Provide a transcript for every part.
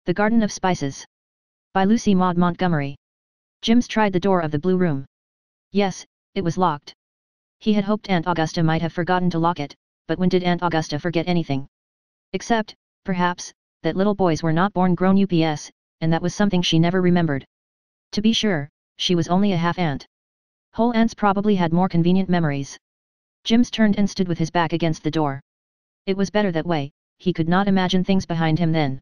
The Garden of Spices. By Lucy Maud Montgomery. Jims tried the door of the blue room. Yes, it was locked. He had hoped Aunt Augusta might have forgotten to lock it, but when did Aunt Augusta forget anything? Except, perhaps, that little boys were not born grown ups, and that was something she never remembered. To be sure, she was only a half-aunt. Whole aunts probably had more convenient memories. Jims turned and stood with his back against the door. It was better that way, he could not imagine things behind him then.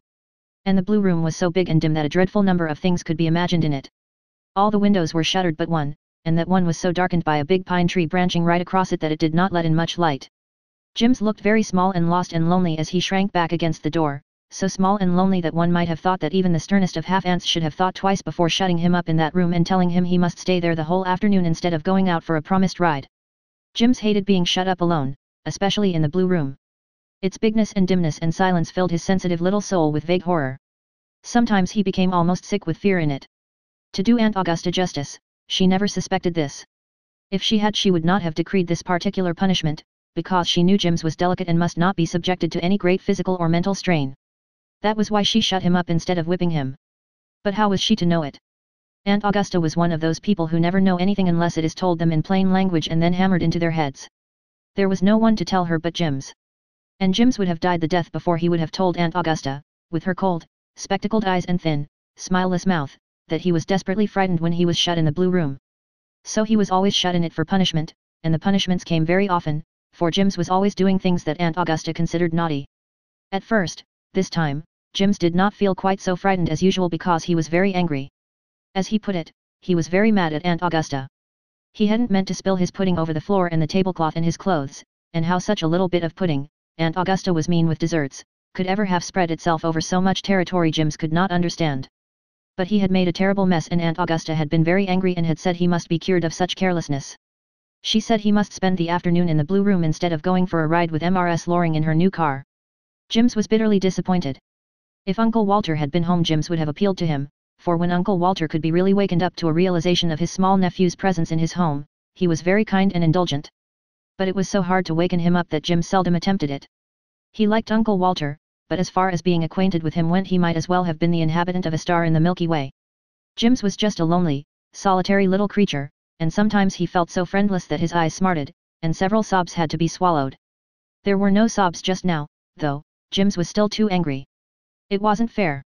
And the blue room was so big and dim that a dreadful number of things could be imagined in it. All the windows were shuttered but one, and that one was so darkened by a big pine tree branching right across it that it did not let in much light. Jims looked very small and lost and lonely as he shrank back against the door, so small and lonely that one might have thought that even the sternest of half-aunts should have thought twice before shutting him up in that room and telling him he must stay there the whole afternoon instead of going out for a promised ride. Jims hated being shut up alone, especially in the blue room. Its bigness and dimness and silence filled his sensitive little soul with vague horror. Sometimes he became almost sick with fear in it. To do Aunt Augusta justice, she never suspected this. If she had, she would not have decreed this particular punishment, because she knew Jims was delicate and must not be subjected to any great physical or mental strain. That was why she shut him up instead of whipping him. But how was she to know it? Aunt Augusta was one of those people who never know anything unless it is told them in plain language and then hammered into their heads. There was no one to tell her but Jims. And Jims would have died the death before he would have told Aunt Augusta, with her cold, spectacled eyes and thin, smileless mouth, that he was desperately frightened when he was shut in the blue room. So he was always shut in it for punishment, and the punishments came very often, for Jims was always doing things that Aunt Augusta considered naughty. At first, this time, Jims did not feel quite so frightened as usual because he was very angry. As he put it, he was very mad at Aunt Augusta. He hadn't meant to spill his pudding over the floor and the tablecloth and his clothes, and how such a little bit of pudding, Aunt Augusta was mean with desserts, could ever have spread itself over so much territory Jims could not understand. But he had made a terrible mess and Aunt Augusta had been very angry and had said he must be cured of such carelessness. She said he must spend the afternoon in the blue room instead of going for a ride with Mrs. Loring in her new car. Jims was bitterly disappointed. If Uncle Walter had been home, Jims would have appealed to him, for when Uncle Walter could be really wakened up to a realization of his small nephew's presence in his home, he was very kind and indulgent. But it was so hard to waken him up that Jims seldom attempted it. He liked Uncle Walter, but as far as being acquainted with him went, he might as well have been the inhabitant of a star in the Milky Way. Jims was just a lonely, solitary little creature, and sometimes he felt so friendless that his eyes smarted, and several sobs had to be swallowed. There were no sobs just now, though. Jims was still too angry. It wasn't fair.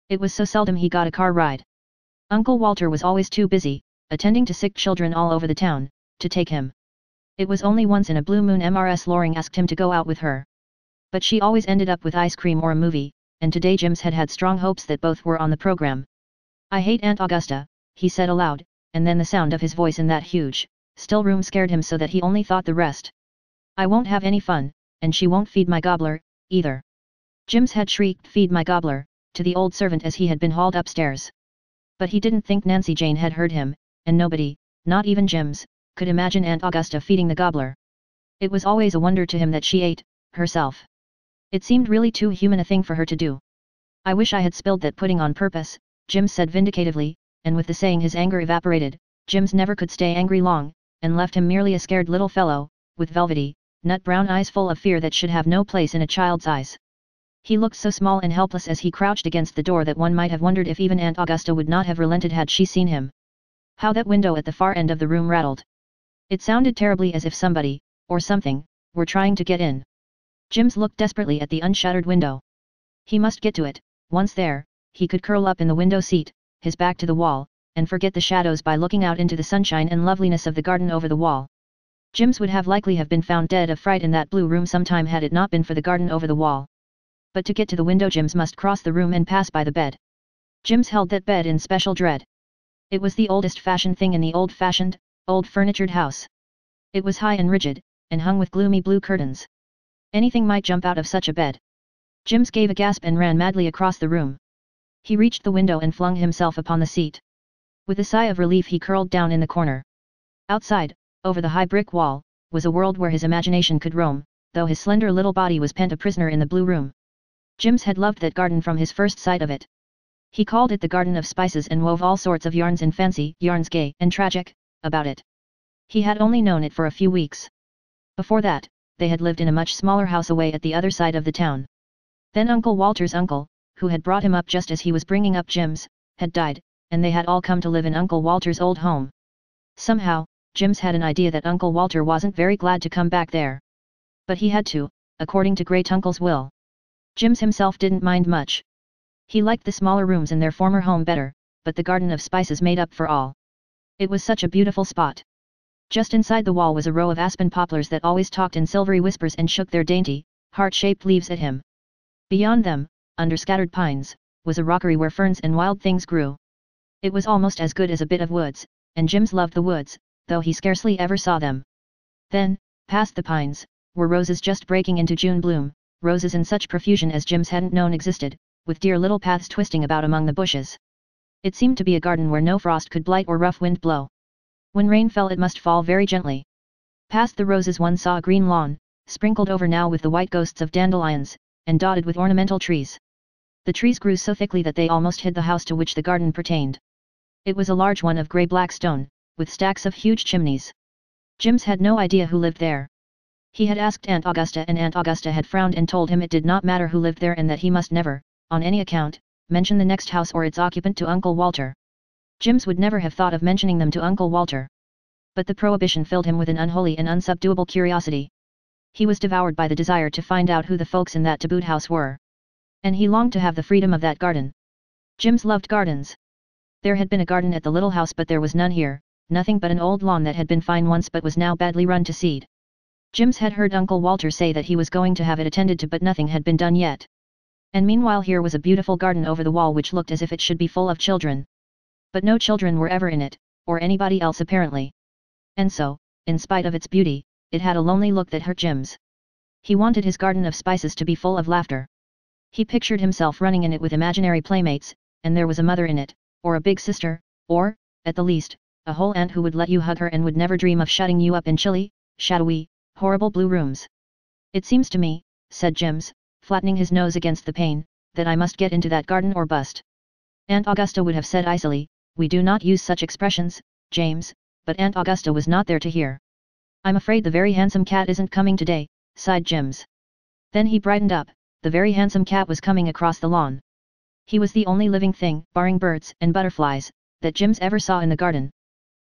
It was so seldom he got a car ride. Uncle Walter was always too busy, attending to sick children all over the town, to take him. It was only once in a blue moon Mrs. Loring asked him to go out with her. But she always ended up with ice cream or a movie, and today Jims had had strong hopes that both were on the program. "I hate Aunt Augusta," he said aloud, and then the sound of his voice in that huge, still room scared him so that he only thought the rest. "I won't have any fun, and she won't feed my gobbler, either." Jims had shrieked "Feed my gobbler" to the old servant as he had been hauled upstairs. But he didn't think Nancy Jane had heard him, and nobody, not even Jims, could imagine Aunt Augusta feeding the gobbler. It was always a wonder to him that she ate, herself. It seemed really too human a thing for her to do. "I wish I had spilled that pudding on purpose," Jims said vindictively, and with the saying his anger evaporated. Jims never could stay angry long, and left him merely a scared little fellow, with velvety, nut-brown eyes full of fear that should have no place in a child's eyes. He looked so small and helpless as he crouched against the door that one might have wondered if even Aunt Augusta would not have relented had she seen him. How that window at the far end of the room rattled! It sounded terribly as if somebody, or something, were trying to get in. Jims looked desperately at the unshuttered window. He must get to it. Once there, he could curl up in the window seat, his back to the wall, and forget the shadows by looking out into the sunshine and loveliness of the garden over the wall. Jims would have likely have been found dead of fright in that blue room sometime had it not been for the garden over the wall. But to get to the window Jims must cross the room and pass by the bed. Jims held that bed in special dread. It was the oldest-fashioned thing in the old-fashioned, old-furnitured house. It was high and rigid, and hung with gloomy blue curtains. Anything might jump out of such a bed. Jims gave a gasp and ran madly across the room. He reached the window and flung himself upon the seat. With a sigh of relief he curled down in the corner. Outside, over the high brick wall, was a world where his imagination could roam, though his slender little body was pent a prisoner in the blue room. Jims had loved that garden from his first sight of it. He called it the Garden of Spices and wove all sorts of yarns in fancy, yarns gay and tragic, about it. He had only known it for a few weeks. Before that, they had lived in a much smaller house away at the other side of the town. Then Uncle Walter's uncle, who had brought him up just as he was bringing up Jims, had died, and they had all come to live in Uncle Walter's old home. Somehow, Jims had an idea that Uncle Walter wasn't very glad to come back there. But he had to, according to Great Uncle's will. Jims himself didn't mind much. He liked the smaller rooms in their former home better, but the Garden of Spices made up for all. It was such a beautiful spot. Just inside the wall was a row of aspen poplars that always talked in silvery whispers and shook their dainty, heart-shaped leaves at him. Beyond them, under scattered pines, was a rockery where ferns and wild things grew. It was almost as good as a bit of woods, and Jims loved the woods, though he scarcely ever saw them. Then, past the pines, were roses just breaking into June bloom, roses in such profusion as Jims hadn't known existed, with dear little paths twisting about among the bushes. It seemed to be a garden where no frost could blight or rough wind blow. When rain fell it must fall very gently. Past the roses one saw a green lawn, sprinkled over now with the white ghosts of dandelions, and dotted with ornamental trees. The trees grew so thickly that they almost hid the house to which the garden pertained. It was a large one of grey-black stone, with stacks of huge chimneys. Jims had no idea who lived there. He had asked Aunt Augusta and Aunt Augusta had frowned and told him it did not matter who lived there and that he must never, on any account, mention the next house or its occupant to Uncle Walter. Jims would never have thought of mentioning them to Uncle Walter. But the prohibition filled him with an unholy and unsubduable curiosity. He was devoured by the desire to find out who the folks in that tabooed house were. And he longed to have the freedom of that garden. Jims loved gardens. There had been a garden at the little house but there was none here, nothing but an old lawn that had been fine once but was now badly run to seed. Jims had heard Uncle Walter say that he was going to have it attended to but nothing had been done yet. And meanwhile here was a beautiful garden over the wall which looked as if it should be full of children. But no children were ever in it, or anybody else apparently. And so, in spite of its beauty, it had a lonely look that hurt Jims. He wanted his garden of spices to be full of laughter. He pictured himself running in it with imaginary playmates, and there was a mother in it, or a big sister, or, at the least, a whole aunt who would let you hug her and would never dream of shutting you up in chilly, shadowy, horrible blue rooms. It seems to me, said Jims, flattening his nose against the pane, that I must get into that garden or bust. Aunt Augusta would have said icily, we do not use such expressions, James, but Aunt Augusta was not there to hear. I'm afraid the very handsome cat isn't coming today, sighed Jims. Then he brightened up, the very handsome cat was coming across the lawn. He was the only living thing, barring birds and butterflies, that Jims ever saw in the garden.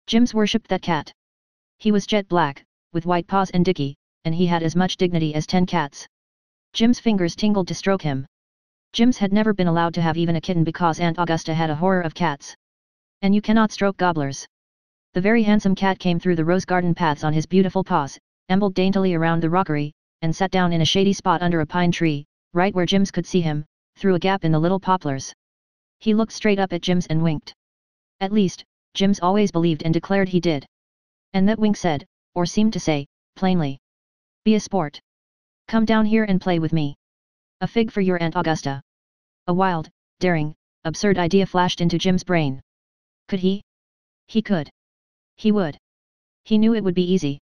Jims worshipped that cat. He was jet black, with white paws and dicky, and he had as much dignity as 10 cats. Jim's fingers tingled to stroke him. Jims had never been allowed to have even a kitten because Aunt Augusta had a horror of cats. And you cannot stroke gobblers. The very handsome cat came through the rose garden paths on his beautiful paws, ambled daintily around the rockery, and sat down in a shady spot under a pine tree, right where Jims could see him, through a gap in the little poplars. He looked straight up at Jims and winked. At least, Jims always believed and declared he did. And that wink said, or seemed to say, plainly, be a sport. Come down here and play with me. A fig for your Aunt Augusta. A wild, daring, absurd idea flashed into Jim's brain. Could he? He could. He would. He knew it would be easy.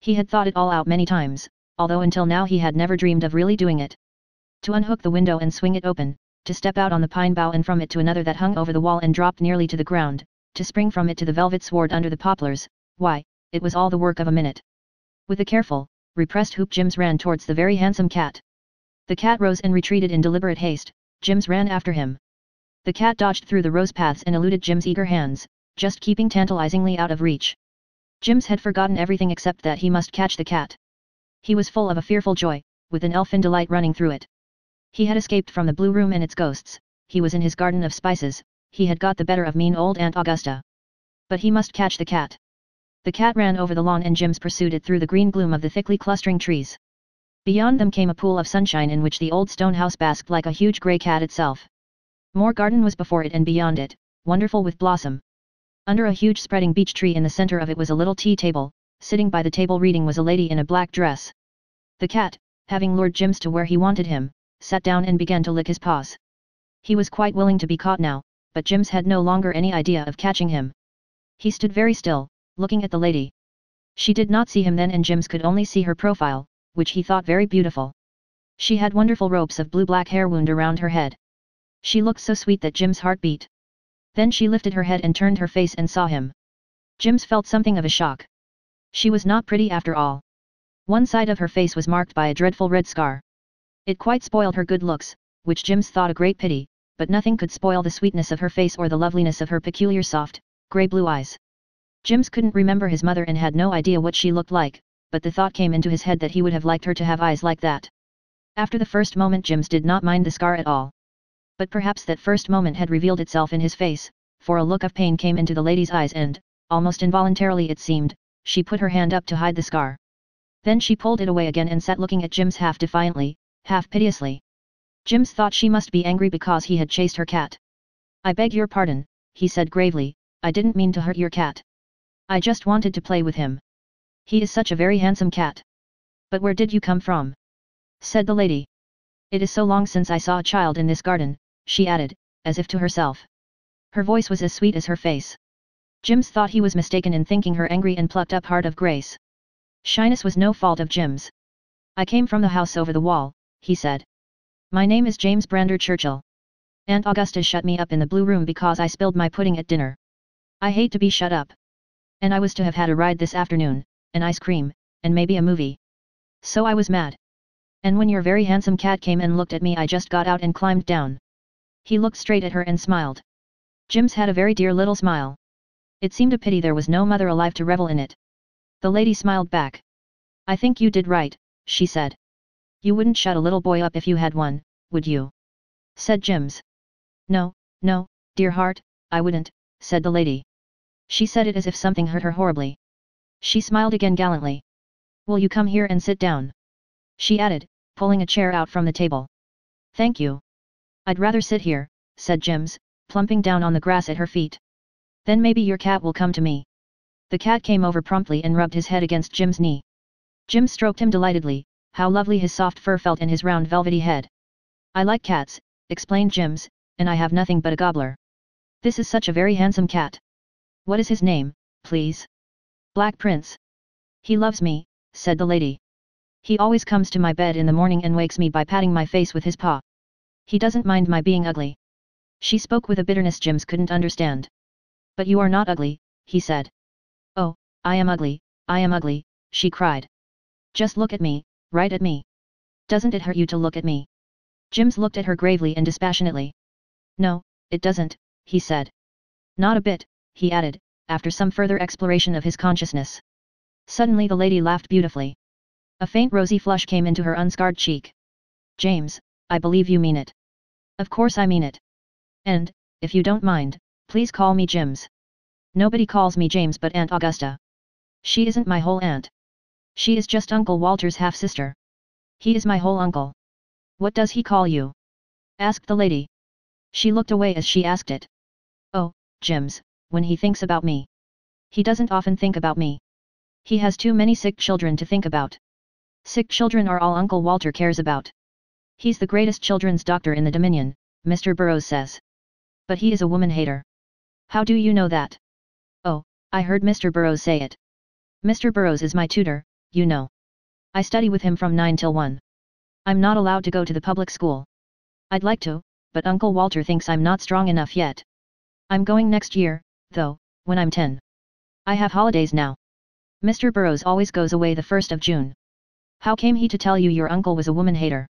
He had thought it all out many times, although until now he had never dreamed of really doing it. To unhook the window and swing it open, to step out on the pine bough and from it to another that hung over the wall and dropped nearly to the ground, to spring from it to the velvet sward under the poplars, why, it was all the work of a minute. With a careful, repressed whoop Jims ran towards the very handsome cat. The cat rose and retreated in deliberate haste, Jims ran after him. The cat dodged through the rose paths and eluded Jim's eager hands, just keeping tantalizingly out of reach. Jims had forgotten everything except that he must catch the cat. He was full of a fearful joy, with an elfin delight running through it. He had escaped from the blue room and its ghosts, he was in his garden of spices, he had got the better of mean old Aunt Augusta. But he must catch the cat. The cat ran over the lawn and Jims pursued it through the green gloom of the thickly clustering trees. Beyond them came a pool of sunshine in which the old stone house basked like a huge grey cat itself. More garden was before it and beyond it, wonderful with blossom. Under a huge spreading beech tree in the center of it was a little tea table, sitting by the table reading was a lady in a black dress. The cat, having lured Jims to where he wanted him, sat down and began to lick his paws. He was quite willing to be caught now, but Jims had no longer any idea of catching him. He stood very still, looking at the lady. She did not see him then and Jims could only see her profile, which he thought very beautiful. She had wonderful ropes of blue-black hair wound around her head. She looked so sweet that Jims' heart beat. Then she lifted her head and turned her face and saw him. Jims felt something of a shock. She was not pretty after all. One side of her face was marked by a dreadful red scar. It quite spoiled her good looks, which Jims thought a great pity, but nothing could spoil the sweetness of her face or the loveliness of her peculiar soft, grey blue eyes. Jims couldn't remember his mother and had no idea what she looked like, but the thought came into his head that he would have liked her to have eyes like that. After the first moment Jims did not mind the scar at all. But perhaps that first moment had revealed itself in his face, for a look of pain came into the lady's eyes and, almost involuntarily it seemed, she put her hand up to hide the scar. Then she pulled it away again and sat looking at Jims half defiantly, half piteously. Jims thought she must be angry because he had chased her cat. "I beg your pardon," he said gravely, "I didn't mean to hurt your cat. I just wanted to play with him. He is such a very handsome cat." "But where did you come from?" said the lady. "It is so long since I saw a child in this garden," she added, as if to herself. Her voice was as sweet as her face. Jims thought he was mistaken in thinking her angry and plucked up heart of grace. Shyness was no fault of Jims. "I came from the house over the wall," he said. "My name is James Brander Churchill. Aunt Augusta shut me up in the blue room because I spilled my pudding at dinner. I hate to be shut up. And I was to have had a ride this afternoon, an ice cream, and maybe a movie. So I was mad. And when your very handsome cat came and looked at me I just got out and climbed down." He looked straight at her and smiled. Jims had a very dear little smile. It seemed a pity there was no mother alive to revel in it. The lady smiled back. "I think you did right," she said. "You wouldn't shut a little boy up if you had one, would you?" said Jims. "No, no, dear heart, I wouldn't," said the lady. She said it as if something hurt her horribly. She smiled again gallantly. "Will you come here and sit down?" she added, pulling a chair out from the table. "Thank you. I'd rather sit here," said Jims, plumping down on the grass at her feet. "Then maybe your cat will come to me." The cat came over promptly and rubbed his head against Jim's knee. Jim stroked him delightedly. How lovely his soft fur felt in his round velvety head. "I like cats," explained Jims, "and I have nothing but a gobbler. This is such a very handsome cat. What is his name, please?" "Black Prince. He loves me," said the lady. "He always comes to my bed in the morning and wakes me by patting my face with his paw. He doesn't mind my being ugly." She spoke with a bitterness Jims couldn't understand. "But you are not ugly," he said. "Oh, I am ugly," she cried. "Just look at me, right at me. Doesn't it hurt you to look at me?" Jims looked at her gravely and dispassionately. "No, it doesn't," he said. "Not a bit," he added, after some further exploration of his consciousness. Suddenly the lady laughed beautifully. A faint rosy flush came into her unscarred cheek. "James, I believe you mean it." "Of course I mean it. And, if you don't mind, please call me Jims." "Nobody calls me James but Aunt Augusta. She isn't my whole aunt. She is just Uncle Walter's half-sister. He is my whole uncle." "What does he call you?" asked the lady. She looked away as she asked it. "Oh, Jims, when he thinks about me. He doesn't often think about me. He has too many sick children to think about. Sick children are all Uncle Walter cares about. He's the greatest children's doctor in the Dominion, Mr. Burrows says. But he is a woman-hater." "How do you know that?" "Oh, I heard Mr. Burrows say it. Mr. Burrows is my tutor, you know. I study with him from 9 till 1. I'm not allowed to go to the public school. I'd like to, but Uncle Walter thinks I'm not strong enough yet. I'm going next year, though, when I'm 10. I have holidays now. Mr. Burrows always goes away the 1st of June. How came he to tell you your uncle was a woman-hater?"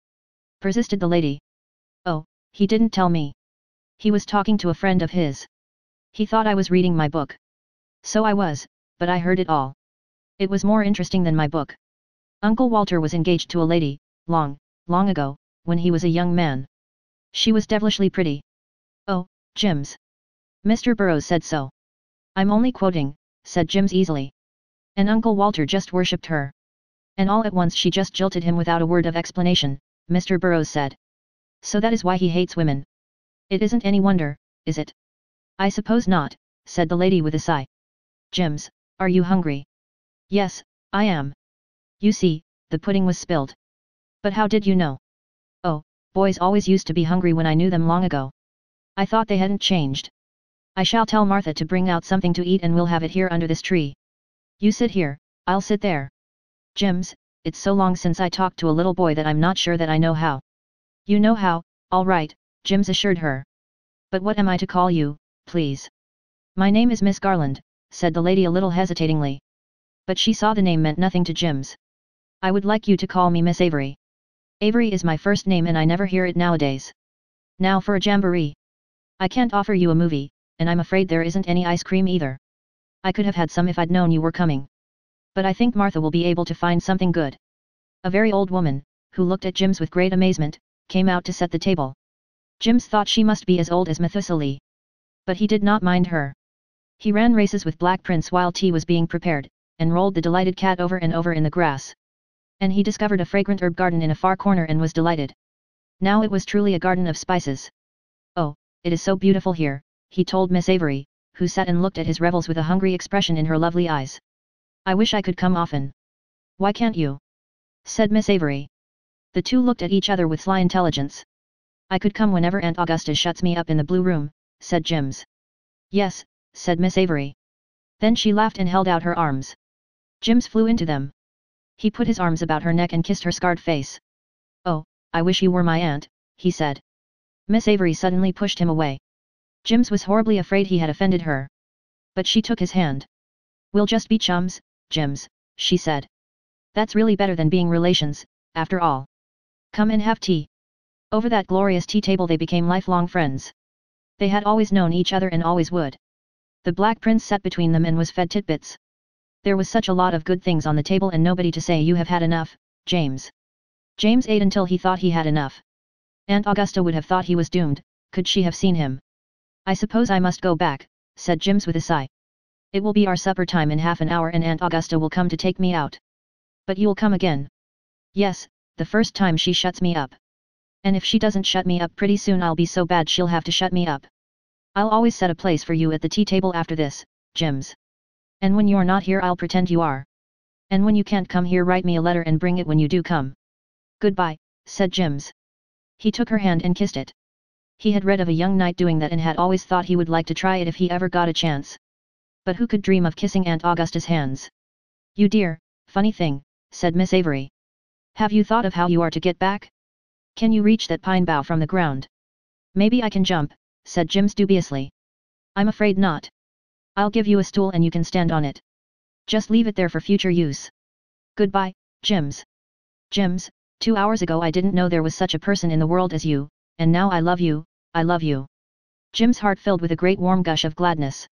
persisted the lady. "Oh, he didn't tell me. He was talking to a friend of his. He thought I was reading my book. So I was, but I heard it all. It was more interesting than my book. Uncle Walter was engaged to a lady, long, long ago, when he was a young man. She was devilishly pretty." "Oh, Jims. Mr. Burrows said so." "I'm only quoting," said Jims easily. "And Uncle Walter just worshipped her. And all at once she just jilted him without a word of explanation," Mr. Burrows said. "So that is why he hates women. It isn't any wonder, is it?" "I suppose not," said the lady with a sigh. "Jims, are you hungry?" "Yes, I am. You see, the pudding was spilled." "But how did you know?" "Oh, boys always used to be hungry when I knew them long ago. I thought they hadn't changed. I shall tell Martha to bring out something to eat and we'll have it here under this tree. You sit here, I'll sit there. Jims, it's so long since I talked to a little boy that I'm not sure that I know how." "You know how, all right," Jims assured her. "But what am I to call you, please?" "My name is Miss Garland," said the lady a little hesitatingly. But she saw the name meant nothing to Jims. "I would like you to call me Miss Avery. Avery is my first name and I never hear it nowadays." Now for a jamboree. I can't offer you a movie, and I'm afraid there isn't any ice cream either. I could have had some if I'd known you were coming. But I think Martha will be able to find something good. A very old woman, who looked at Jims with great amazement, came out to set the table. Jims thought she must be as old as Methuselah. But he did not mind her. He ran races with Black Prince while tea was being prepared, and rolled the delighted cat over and over in the grass. And he discovered a fragrant herb garden in a far corner and was delighted. Now it was truly a garden of spices. Oh, it is so beautiful here, he told Miss Avery, who sat and looked at his revels with a hungry expression in her lovely eyes. I wish I could come often. Why can't you? Said Miss Avery. The two looked at each other with sly intelligence. I could come whenever Aunt Augusta shuts me up in the blue room, said Jims. Yes, said Miss Avery. Then she laughed and held out her arms. Jims flew into them. He put his arms about her neck and kissed her scarred face. Oh, I wish you were my aunt, he said. Miss Avery suddenly pushed him away. Jims was horribly afraid he had offended her. But she took his hand. We'll just be chums, Jims, she said. That's really better than being relations, after all. Come and have tea. Over that glorious tea table they became lifelong friends. They had always known each other and always would. The Black Prince sat between them and was fed titbits. There was such a lot of good things on the table and nobody to say you have had enough, James. James ate until he thought he had enough. Aunt Augusta would have thought he was doomed, could she have seen him. I suppose I must go back, said Jims with a sigh. It will be our supper time in half an hour and Aunt Augusta will come to take me out. But you'll come again. Yes, the first time she shuts me up. And if she doesn't shut me up pretty soon I'll be so bad she'll have to shut me up. I'll always set a place for you at the tea table after this, Jims. And when you're not here I'll pretend you are. And when you can't come here write me a letter and bring it when you do come. Goodbye, said Jims. He took her hand and kissed it. He had read of a young knight doing that and had always thought he would like to try it if he ever got a chance. But who could dream of kissing Aunt Augusta's hands? You dear, funny thing, said Miss Avery. Have you thought of how you are to get back? Can you reach that pine bough from the ground? Maybe I can jump, said Jims dubiously. I'm afraid not. I'll give you a stool and you can stand on it. Just leave it there for future use. Goodbye, Jims. Jims, 2 hours ago I didn't know there was such a person in the world as you, and now I love you, I love you. Jim's heart filled with a great warm gush of gladness.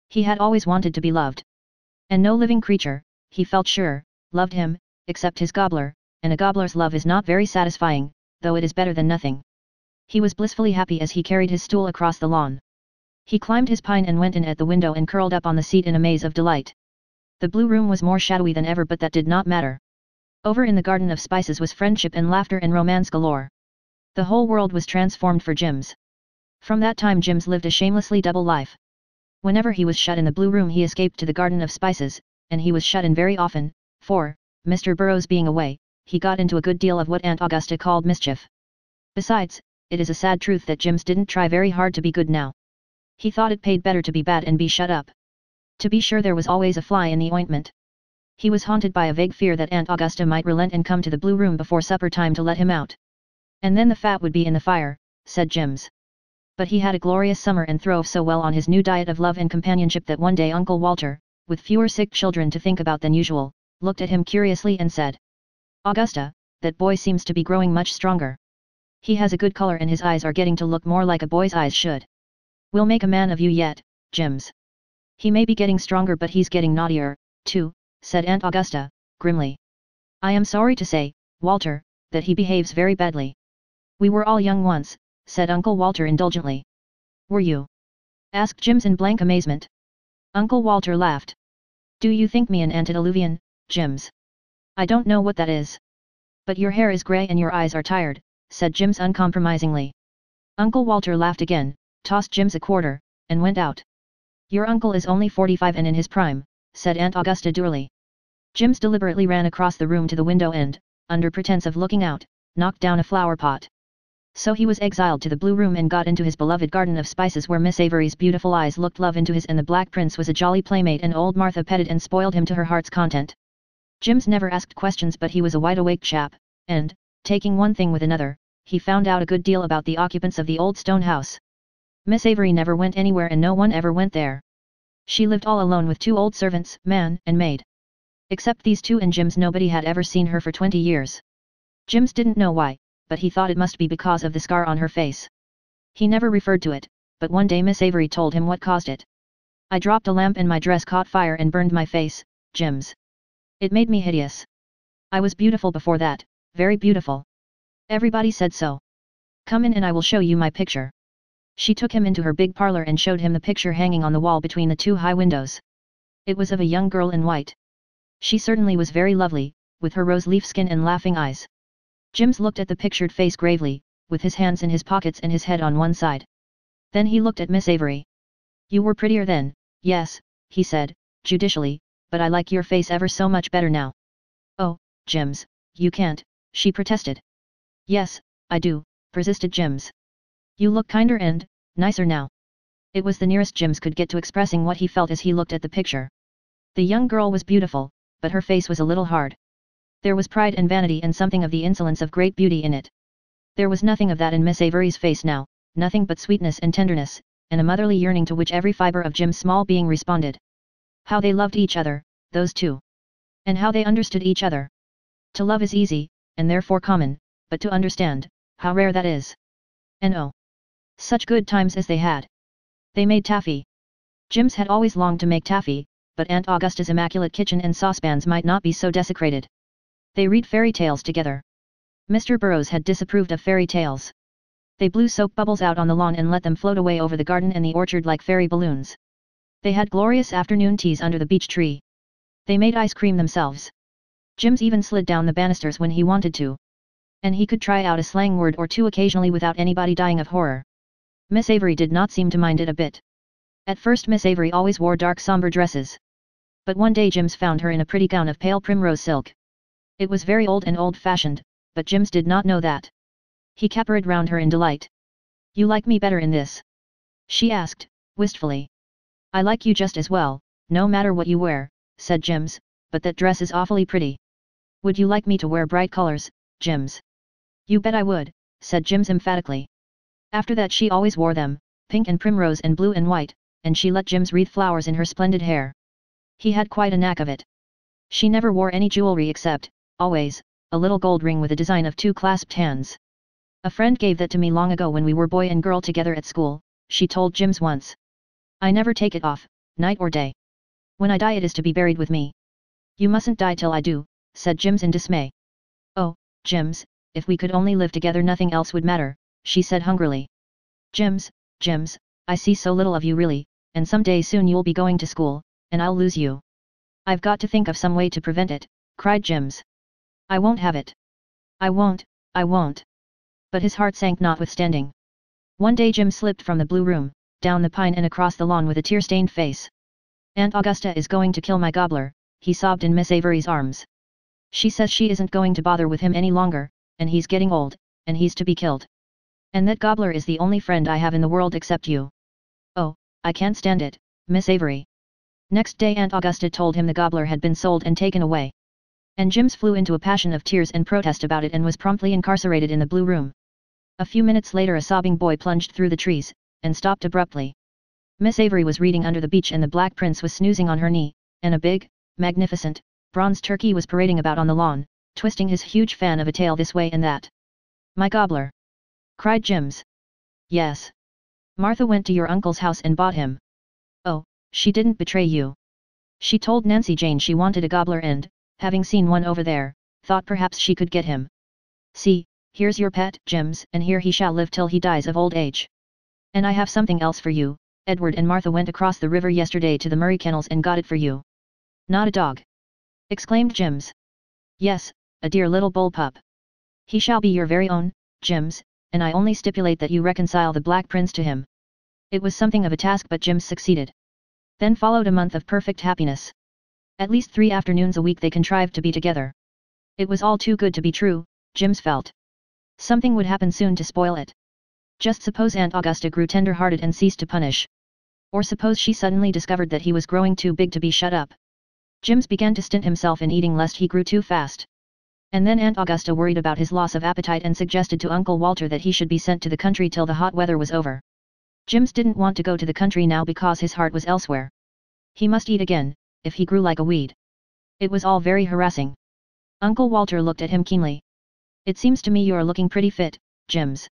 He had always wanted to be loved. And no living creature, he felt sure, loved him, except his gobbler, and a gobbler's love is not very satisfying, though it is better than nothing. He was blissfully happy as he carried his stool across the lawn. He climbed his pine and went in at the window and curled up on the seat in a maze of delight. The blue room was more shadowy than ever but that did not matter. Over in the garden of spices was friendship and laughter and romance galore. The whole world was transformed for Jims. From that time Jims lived a shamelessly double life. Whenever he was shut in the blue room he escaped to the garden of spices, and he was shut in very often, for, Mr. Burrows being away, he got into a good deal of what Aunt Augusta called mischief. Besides, it is a sad truth that Jims didn't try very hard to be good now. He thought it paid better to be bad and be shut up. To be sure there was always a fly in the ointment. He was haunted by a vague fear that Aunt Augusta might relent and come to the blue room before supper time to let him out. And then the fat would be in the fire, said Jims. But he had a glorious summer and throve so well on his new diet of love and companionship that one day Uncle Walter, with fewer sick children to think about than usual, looked at him curiously and said, Augusta, that boy seems to be growing much stronger. He has a good color and his eyes are getting to look more like a boy's eyes should. We'll make a man of you yet, Jims. He may be getting stronger but he's getting naughtier, too, said Aunt Augusta, grimly. I am sorry to say, Walter, that he behaves very badly. We were all young once, said Uncle Walter indulgently. Were you? Asked Jims in blank amazement. Uncle Walter laughed. Do you think me an antediluvian, Jims? I don't know what that is. But your hair is grey and your eyes are tired, said Jims uncompromisingly. Uncle Walter laughed again, tossed Jims a quarter, and went out. Your uncle is only 45 and in his prime, said Aunt Augusta dourly. Jims deliberately ran across the room to the window and, under pretense of looking out, knocked down a flower pot. So he was exiled to the blue room and got into his beloved garden of spices where Miss Avery's beautiful eyes looked love into his and the Black Prince was a jolly playmate and old Martha petted and spoiled him to her heart's content. Jims never asked questions but he was a wide-awake chap, and, taking one thing with another, he found out a good deal about the occupants of the old stone house. Miss Avery never went anywhere and no one ever went there. She lived all alone with 2 old servants, man and maid. Except these 2 and Jims nobody had ever seen her for 20 years. Jims didn't know why, but he thought it must be because of the scar on her face. He never referred to it, but one day Miss Avery told him what caused it. I dropped a lamp and my dress caught fire and burned my face, Jims. It made me hideous. I was beautiful before that, very beautiful. Everybody said so. Come in and I will show you my picture. She took him into her big parlor and showed him the picture hanging on the wall between the two high windows. It was of a young girl in white. She certainly was very lovely, with her rose-leaf skin and laughing eyes. Jims looked at the pictured face gravely, with his hands in his pockets and his head on one side. Then he looked at Miss Avery. You were prettier then, yes, he said, judicially, but I like your face ever so much better now. Oh, Jims, you can't, she protested. Yes, I do, persisted Jims. You look kinder and nicer now. It was the nearest Jims could get to expressing what he felt as he looked at the picture. The young girl was beautiful, but her face was a little hard. There was pride and vanity and something of the insolence of great beauty in it. There was nothing of that in Miss Avery's face now, nothing but sweetness and tenderness, and a motherly yearning to which every fiber of Jim's small being responded. How they loved each other, those two. And how they understood each other. To love is easy, and therefore common, but to understand, how rare that is. And oh! Such good times as they had. They made taffy. Jims had always longed to make taffy, but Aunt Augusta's immaculate kitchen and saucepans might not be so desecrated. They read fairy tales together. Mr. Burrows had disapproved of fairy tales. They blew soap bubbles out on the lawn and let them float away over the garden and the orchard like fairy balloons. They had glorious afternoon teas under the beech tree. They made ice cream themselves. Jims even slid down the banisters when he wanted to. And he could try out a slang word or two occasionally without anybody dying of horror. Miss Avery did not seem to mind it a bit. At first Miss Avery always wore dark somber dresses. But one day Jims found her in a pretty gown of pale primrose silk. It was very old and old-fashioned, but Jims did not know that. He capered round her in delight. You like me better in this? She asked, wistfully. I like you just as well, no matter what you wear, said Jims, but that dress is awfully pretty. Would you like me to wear bright colors, Jims? You bet I would, said Jims emphatically. After that she always wore them, pink and primrose and blue and white, and she let Jims wreath flowers in her splendid hair. He had quite a knack of it. She never wore any jewelry except, always, a little gold ring with a design of two clasped hands. A friend gave that to me long ago when we were boy and girl together at school, she told Jims once. I never take it off, night or day. When I die it is to be buried with me. You mustn't die till I do, said Jims in dismay. Oh, Jims, if we could only live together nothing else would matter, she said hungrily. Jims, I see so little of you really, and some day soon you'll be going to school, and I'll lose you. I've got to think of some way to prevent it, cried Jims. I won't have it. I won't. But his heart sank notwithstanding. One day Jim slipped from the blue room, down the pine and across the lawn with a tear-stained face. Aunt Augusta is going to kill my gobbler, he sobbed in Miss Avery's arms. She says she isn't going to bother with him any longer, and he's getting old, and he's to be killed. And that gobbler is the only friend I have in the world except you. Oh, I can't stand it, Miss Avery. Next day Aunt Augusta told him the gobbler had been sold and taken away. And Jims flew into a passion of tears and protest about it and was promptly incarcerated in the blue room. A few minutes later a sobbing boy plunged through the trees, and stopped abruptly. Miss Avery was reading under the beech and the Black Prince was snoozing on her knee, and a big, magnificent, bronze turkey was parading about on the lawn, twisting his huge fan of a tail this way and that. My gobbler! Cried Jims. Yes. Martha went to your uncle's house and bought him. Oh, she didn't betray you. She told Nancy Jane she wanted a gobbler and, having seen one over there, thought perhaps she could get him. See, here's your pet, Jims, and here he shall live till he dies of old age. And I have something else for you. Edward and Martha went across the river yesterday to the Murray kennels and got it for you. Not a dog! Exclaimed Jims. Yes, a dear little bull pup. He shall be your very own, Jims, and I only stipulate that you reconcile the Black Prince to him. It was something of a task but Jims succeeded. Then followed a month of perfect happiness. At least 3 afternoons a week they contrived to be together. It was all too good to be true, Jims felt. Something would happen soon to spoil it. Just suppose Aunt Augusta grew tender-hearted and ceased to punish. Or suppose she suddenly discovered that he was growing too big to be shut up. Jims began to stint himself in eating lest he grew too fast. And then Aunt Augusta worried about his loss of appetite and suggested to Uncle Walter that he should be sent to the country till the hot weather was over. Jims didn't want to go to the country now because his heart was elsewhere. He must eat again, if he grew like a weed. It was all very harassing. Uncle Walter looked at him keenly. It seems to me you're looking pretty fit, Jims.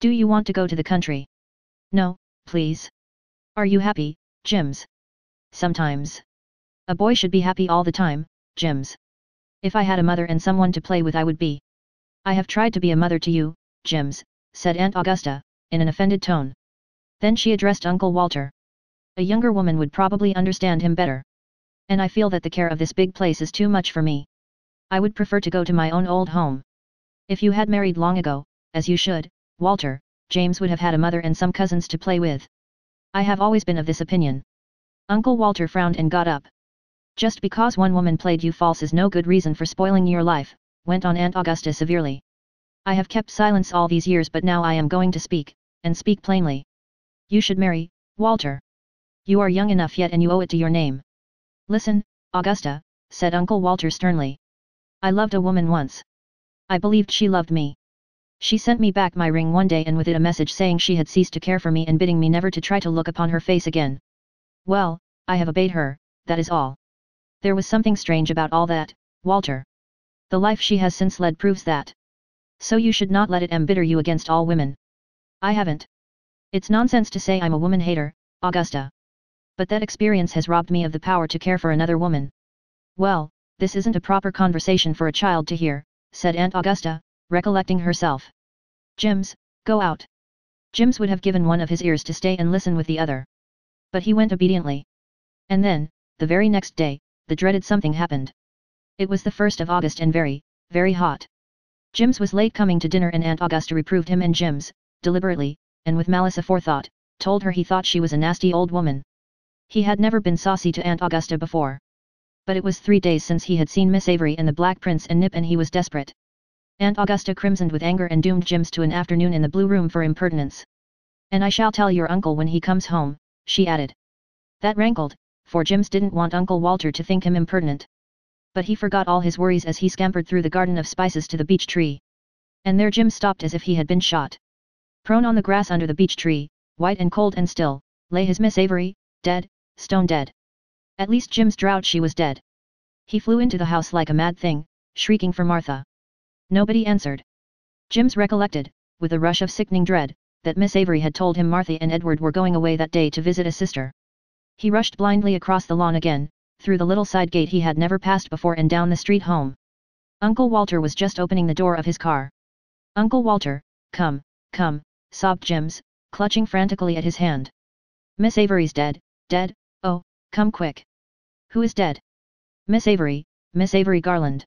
Do you want to go to the country? No, please. Are you happy, Jims? Sometimes. A boy should be happy all the time, Jims. If I had a mother and someone to play with I would be. I have tried to be a mother to you, Jims, said Aunt Augusta, in an offended tone. Then she addressed Uncle Walter. A younger woman would probably understand him better. And I feel that the care of this big place is too much for me. I would prefer to go to my own old home. If you had married long ago, as you should, Walter, James would have had a mother and some cousins to play with. I have always been of this opinion. Uncle Walter frowned and got up. Just because one woman played you false is no good reason for spoiling your life, went on Aunt Augusta severely. I have kept silence all these years but now I am going to speak, and speak plainly. You should marry, Walter. You are young enough yet and you owe it to your name. Listen, Augusta, said Uncle Walter sternly. I loved a woman once. I believed she loved me. She sent me back my ring one day and with it a message saying she had ceased to care for me and bidding me never to try to look upon her face again. Well, I have obeyed her, that is all. There was something strange about all that, Walter. The life she has since led proves that. So you should not let it embitter you against all women. I haven't. It's nonsense to say I'm a woman hater, Augusta. But that experience has robbed me of the power to care for another woman. Well, this isn't a proper conversation for a child to hear, said Aunt Augusta, recollecting herself. Jims, go out. Jims would have given one of his ears to stay and listen with the other. But he went obediently. And then, the very next day, the dreaded something happened. It was the 1st of August and very, very hot. Jims was late coming to dinner and Aunt Augusta reproved him and Jims, deliberately, and with malice aforethought, told her he thought she was a nasty old woman. He had never been saucy to Aunt Augusta before. But it was 3 days since he had seen Miss Avery and the Black Prince and Nip and he was desperate. Aunt Augusta crimsoned with anger and doomed Jims to an afternoon in the blue room for impertinence. And I shall tell your uncle when he comes home, she added. That rankled, for Jims didn't want Uncle Walter to think him impertinent. But he forgot all his worries as he scampered through the garden of spices to the beech tree. And there Jims stopped as if he had been shot. Prone on the grass under the beech tree, white and cold and still, lay his Miss Avery, dead, stone dead. At least Jims drought she was dead. He flew into the house like a mad thing, shrieking for Martha. Nobody answered. Jims recollected, with a rush of sickening dread, that Miss Avery had told him Martha and Edward were going away that day to visit a sister. He rushed blindly across the lawn again, through the little side gate he had never passed before and down the street home. Uncle Walter was just opening the door of his car. Uncle Walter, come, come, sobbed Jims, clutching frantically at his hand. Miss Avery's dead, dead, oh, come quick. Who is dead? Miss Avery Garland.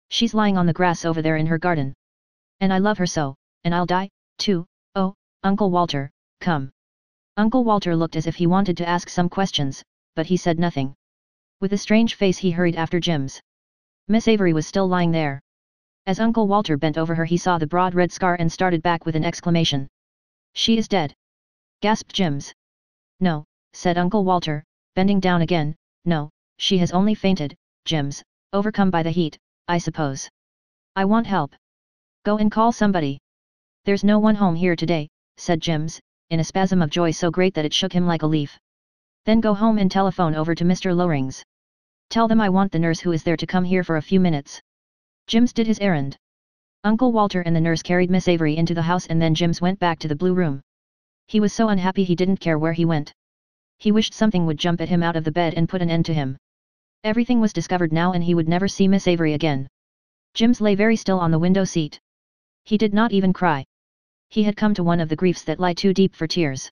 She's lying on the grass over there in her garden. And I love her so, and I'll die, too, oh, Uncle Walter, come. Uncle Walter looked as if he wanted to ask some questions, but he said nothing. With a strange face he hurried after Jims. Miss Avery was still lying there. As Uncle Walter bent over her he saw the broad red scar and started back with an exclamation. She is dead. Gasped Jims. No, said Uncle Walter, bending down again, no, she has only fainted, Jims, overcome by the heat, I suppose. I want help. Go and call somebody. There's no one home here today, said Jims, in a spasm of joy so great that it shook him like a leaf. Then go home and telephone over to Mr. Loring's. Tell them I want the nurse who is there to come here for a few minutes. Jims did his errand. Uncle Walter and the nurse carried Miss Avery into the house and then Jims went back to the blue room. He was so unhappy he didn't care where he went. He wished something would jump at him out of the bed and put an end to him. Everything was discovered now and he would never see Miss Avery again. Jims lay very still on the window seat. He did not even cry. He had come to one of the griefs that lie too deep for tears.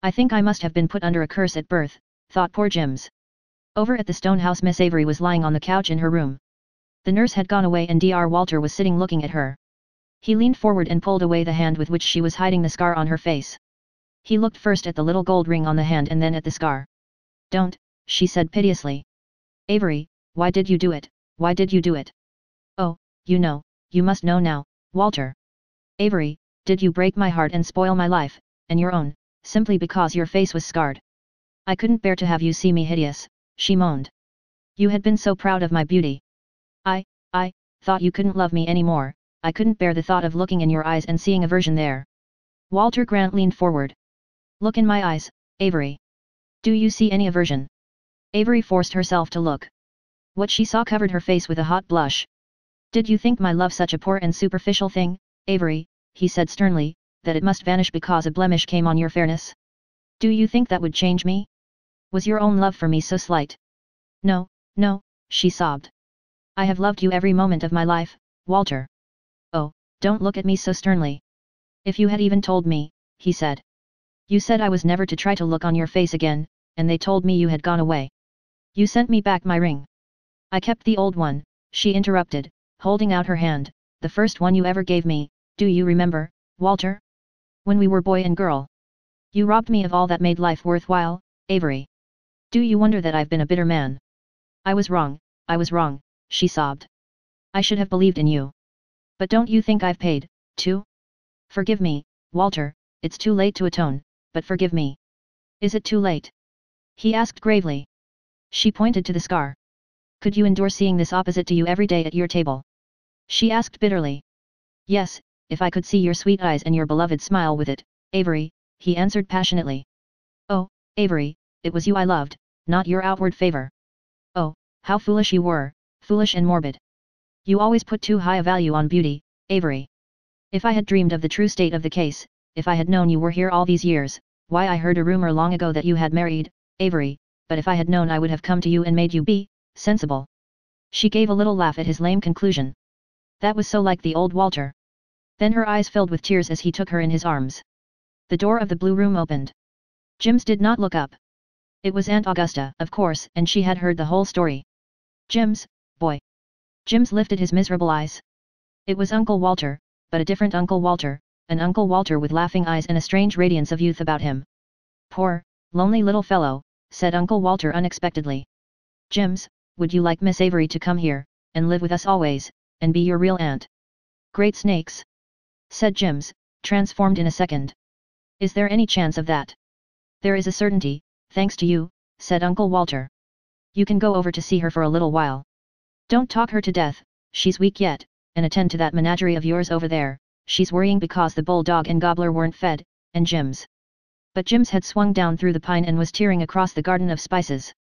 I think I must have been put under a curse at birth, thought poor Jims. Over at the stone house Miss Avery was lying on the couch in her room. The nurse had gone away and Dr. Walter was sitting looking at her. He leaned forward and pulled away the hand with which she was hiding the scar on her face. He looked first at the little gold ring on the hand and then at the scar. Don't, she said piteously. Avery, why did you do it, why did you do it? Oh, you know, you must know now, Walter. Avery, did you break my heart and spoil my life, and your own, simply because your face was scarred? I couldn't bear to have you see me hideous, she moaned. You had been so proud of my beauty. I thought you couldn't love me anymore, I couldn't bear the thought of looking in your eyes and seeing aversion there. Walter Grant leaned forward. Look in my eyes, Avery. Do you see any aversion? Avery forced herself to look. What she saw covered her face with a hot blush. Did you think my love such a poor and superficial thing, Avery, he said sternly, that it must vanish because a blemish came on your fairness? Do you think that would change me? Was your own love for me so slight? No, no, she sobbed. I have loved you every moment of my life, Walter. Oh, don't look at me so sternly. If you had even told me, he said. You said I was never to try to look on your face again, and they told me you had gone away. You sent me back my ring. I kept the old one, she interrupted, holding out her hand, the first one you ever gave me, do you remember, Walter? When we were boy and girl. You robbed me of all that made life worthwhile, Avery. Do you wonder that I've been a bitter man? I was wrong, she sobbed. I should have believed in you. But don't you think I've paid, too? Forgive me, Walter, it's too late to atone, but forgive me. Is it too late? He asked gravely. She pointed to the scar. Could you endure seeing this opposite to you every day at your table? She asked bitterly. Yes, if I could see your sweet eyes and your beloved smile with it, Avery, he answered passionately. Oh, Avery, it was you I loved, not your outward favor. Oh, how foolish you were, foolish and morbid. You always put too high a value on beauty, Avery. If I had dreamed of the true state of the case, if I had known you were here all these years, why I heard a rumor long ago that you had married, Avery, but if I had known I would have come to you and made you be sensible. She gave a little laugh at his lame conclusion. That was so like the old Walter. Then her eyes filled with tears as he took her in his arms. The door of the blue room opened. Jims did not look up. It was Aunt Augusta, of course, and she had heard the whole story. Jims, boy. Jims lifted his miserable eyes. It was Uncle Walter, but a different Uncle Walter, an Uncle Walter with laughing eyes and a strange radiance of youth about him. Poor, lonely little fellow, said Uncle Walter unexpectedly. Jims, would you like Miss Avery to come here, and live with us always, and be your real aunt? Great snakes! Said Jims, transformed in a second. Is there any chance of that? There is a certainty, thanks to you, said Uncle Walter. You can go over to see her for a little while. Don't talk her to death, she's weak yet, and attend to that menagerie of yours over there, she's worrying because the bulldog and gobbler weren't fed, and Jims. But Jims had swung down through the pine and was tearing across the garden of spices.